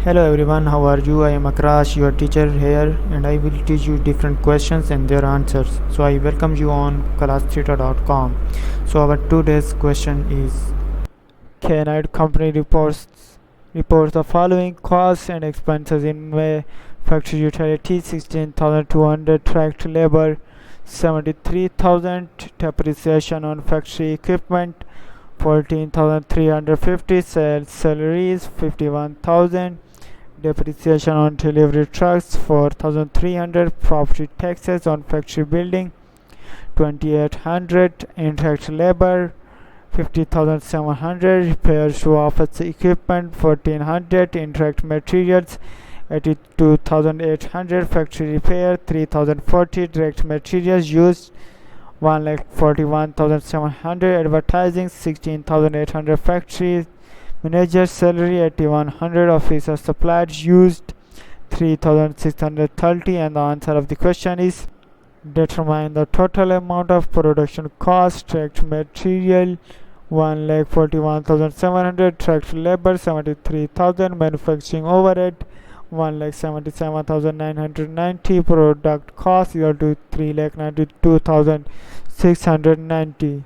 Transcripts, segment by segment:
Hello everyone, how are you? I am Akrash, your teacher here, and I will teach you different questions and their answers. So I welcome you on classtheta.com. So our today's question is: Can company reports the following costs and expenses in May: factory utilities 16,200, tract labor 73,000, depreciation on factory equipment 14,350, sales salaries 51,000, depreciation on delivery trucks 4,300, property taxes on factory building 2,800, indirect labor 50,700, repairs to office equipment 1,400, indirect materials 82,800, factory repair 3,040, direct materials used 1,41,700, advertising 16,800, factory manager salary 8,100, officer supplies used 3,630, and the answer of the question is: determine the total amount of production cost. Direct material 1,41,700, direct labor 73,000, manufacturing overhead 1,77,990, product cost equal to 3,92,690.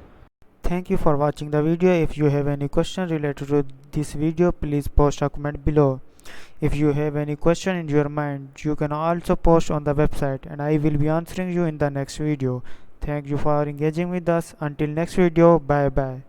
Thank you for watching the video. If you have any question related to this video, please post a comment below. If you have any question in your mind, you can also post on the website and I will be answering you in the next video. Thank you for engaging with us. Until next video, bye bye.